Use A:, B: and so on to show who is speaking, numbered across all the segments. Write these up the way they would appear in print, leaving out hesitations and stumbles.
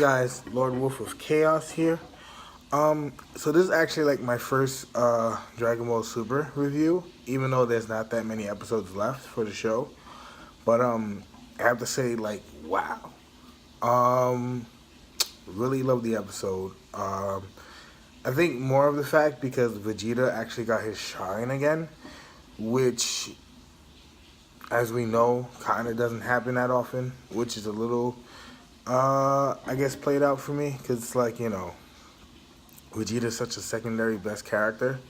A: guys, Lord Wolf of Chaos here. So this is actually like my first Dragon Ball Super review, even though there's not that many episodes left for the show. But I have to say, like, wow. Um, really love the episode. I think more of the fact because Vegeta actually got his shine again, which, as we know, kind of doesn't happen that often, which is a little, I guess, played out for me because it's like, Vegeta's such a secondary best character,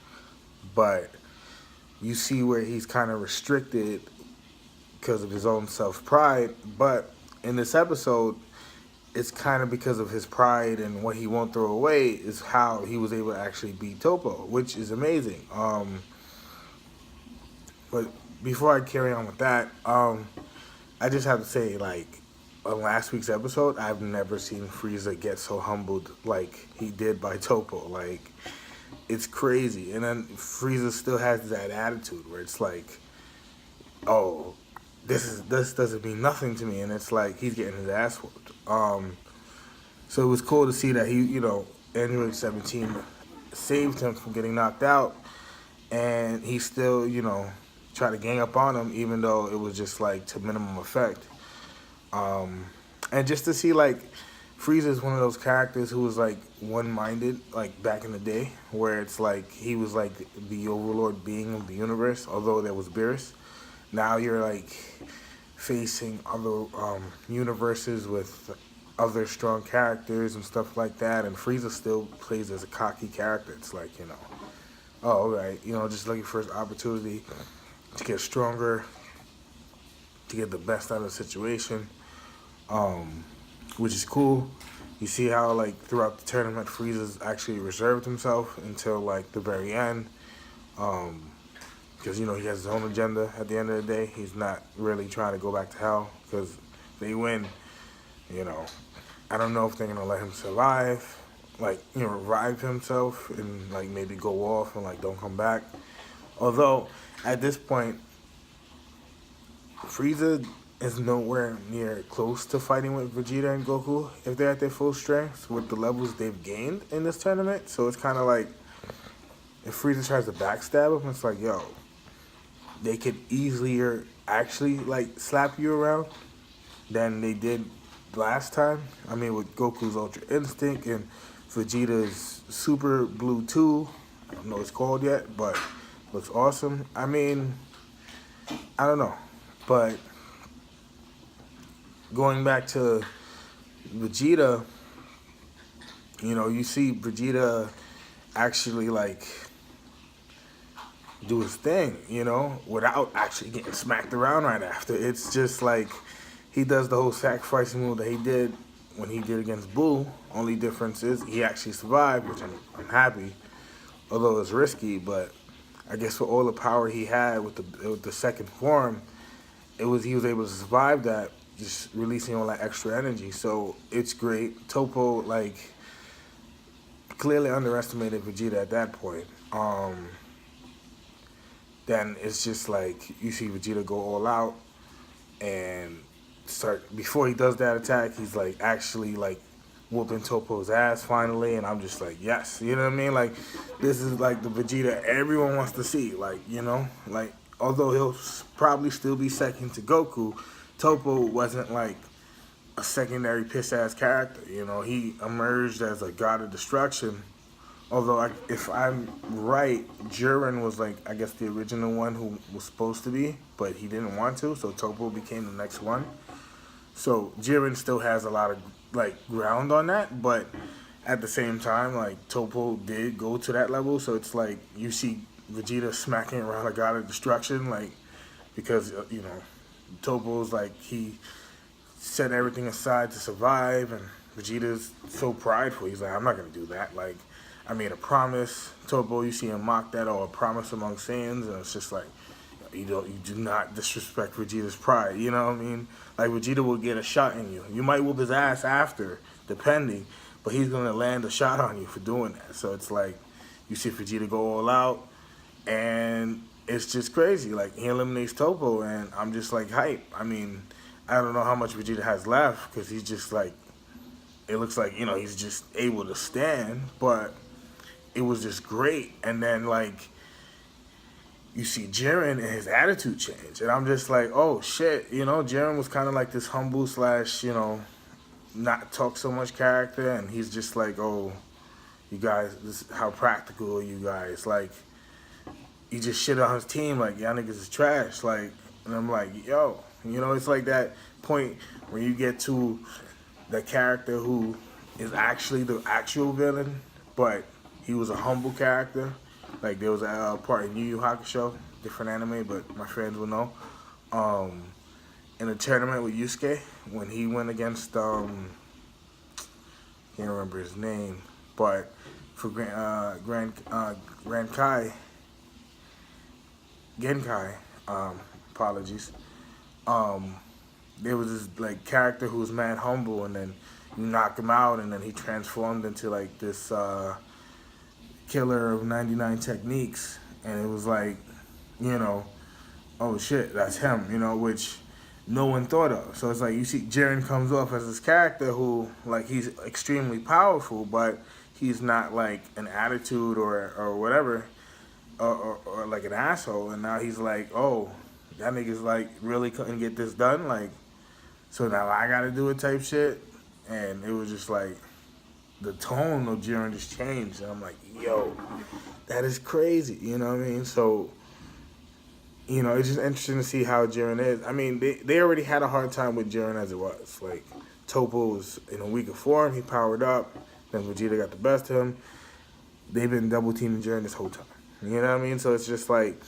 A: but you see where he's kind of restricted because of his own self-pride. But in this episode, it's kind of because of his pride and what he won't throw away is how he was able to actually beat Topo, which is amazing. But before I carry on with that, I just have to say, like, on last week's episode, I've never seen Frieza get so humbled like he did by Topo. Like, it's crazy. And then Frieza still has that attitude where it's like, oh, this doesn't mean nothing to me, and it's like he's getting his ass whooped. So it was cool to see that he, Android 17 saved him from getting knocked out, and he still, tried to gang up on him, even though it was just like to minimum effect. And just to see, like, Frieza is one of those characters who was like one-minded, like back in the day, where it's like he was like the overlord being of the universe, although there was Beerus. Now you're like facing other universes with other strong characters and stuff like that, and Frieza still plays as a cocky character. It's like, oh, all right, just looking for his opportunity to get stronger, to get the best out of the situation, which is cool. You see how, like, throughout the tournament, Frieza's actually reserved himself until, like, the very end. Because, he has his own agenda at the end of the day. He's not really trying to go back to hell because if they win, I don't know if they're going to let him survive, like, revive himself and, like, maybe go off and, like, don't come back. Although, at this point, Frieza is nowhere near close to fighting with Vegeta and Goku if they're at their full strength with the levels they've gained in this tournament. So it's kind of like, if Frieza tries to backstab him, it's like, yo, they could easier actually, like, slap you around than they did last time. I mean, with Goku's Ultra Instinct and Vegeta's Super Blue 2. I don't know what it's called yet, but looks awesome. I mean, I don't know. But going back to Vegeta, you see Vegeta actually, like, do his thing, without actually getting smacked around right after. It's just like he does the whole sacrificing move that he did when he did against Buu. Only difference is he actually survived, which I'm happy, although it's risky. But I guess for all the power he had with the second form, he was able to survive that, just releasing all that extra energy. So it's great. Topo, like, clearly underestimated Vegeta at that point. Then it's just like you see Vegeta go all out and start, before he does that attack, he's like actually like whooping Topo's ass finally, and I'm just like, yes, you know what I mean? Like, this is like the Vegeta everyone wants to see, like, like, although he'll probably still be second to Goku, Topo wasn't like a secondary piss-ass character, he emerged as a god of destruction. Although, if I'm right, Jiren was, like, I guess the original one who was supposed to be, but he didn't want to, so Topo became the next one. So Jiren still has a lot of, like, ground on that, but at the same time, like, Topo did go to that level, so it's like you see Vegeta smacking around a god of destruction, like, because, Topo's, like, he set everything aside to survive, and Vegeta's so prideful. He's like, I'm not going to do that. Like, I made a promise. Topo, you see him mock that, or a promise among Saiyans, and it's just like, you do not disrespect Vegeta's pride, you know what I mean? Like, Vegeta will get a shot in you. You might whoop his ass after, depending, but he's going to land a shot on you for doing that. So it's like, you see Vegeta go all out, and it's just crazy. Like, he eliminates Topo, and I'm just like hype. I mean, I don't know how much Vegeta has left, because he's just like it looks like, you know, he's just able to stand, but it was just great. And then, like, you see Jiren and his attitude change. And I'm just like, oh, shit. You know, Jiren was kind of like this humble slash, you know, not talk so much character. And he's just like, oh, you guys, this how practical are you guys? Like, he just shit on his team. Like, y'all niggas is trash. Like, and I'm like, yo. You know, it's like that point where you get to the character who is actually the actual villain, but he was a humble character. Like, there was a part in Yu Yu Hakusho, different anime, but my friends will know. In a tournament with Yusuke, when he went against, can't remember his name, but for Genkai, apologies. There was this like character who was mad humble, and then you knock him out, and then he transformed into like this killer of 99 techniques, and it was like, you know, oh shit, that's him, you know, which no one thought of. So it's like you see Jiren comes off as this character who, like, he's extremely powerful, but he's not like an attitude or whatever, or like an asshole. And now he's like, oh, that nigga's like really couldn't get this done, like, so now I gotta do it type shit. And it was just like the tone of Jiren just changed, and I'm like, yo, that is crazy, you know what I mean? So, you know, it's just interesting to see how Jiren is. I mean, they already had a hard time with Jiren as it was. Like, Toppo was in a weaker form, he powered up, then Vegeta got the best of him. They've been double teaming Jiren this whole time. You know what I mean? So it's just like,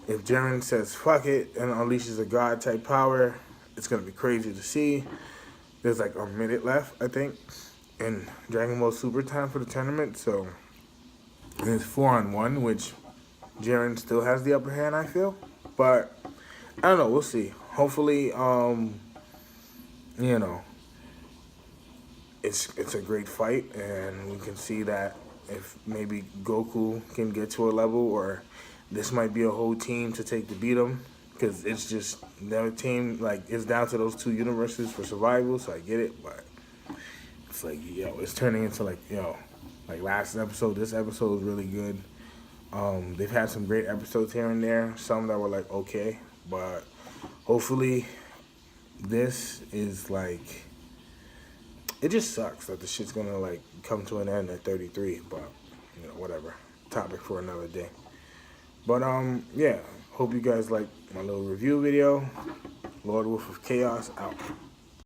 A: if Jiren says fuck it and unleashes a god type power, it's gonna be crazy to see. There's like a minute left, I think, in Dragon Ball Super time for the tournament. So it's 4-on-1, which Jiren still has the upper hand, I feel. But I don't know, we'll see. Hopefully, you know, it's a great fight, and we can see that if maybe Goku can get to a level, or this might be a whole team to take to beat him, because it's just their team, like, it's down to those two universes for survival, so I get it, but it's like, yo, it's turning into like, yo, like last episode, this episode was really good. They've had some great episodes here and there, some that were like, okay, but hopefully this is like, it just sucks that the shit's gonna like come to an end at 33, but, you know, whatever, topic for another day. But, yeah, hope you guys like my little review video. Lord Wolf of Chaos out.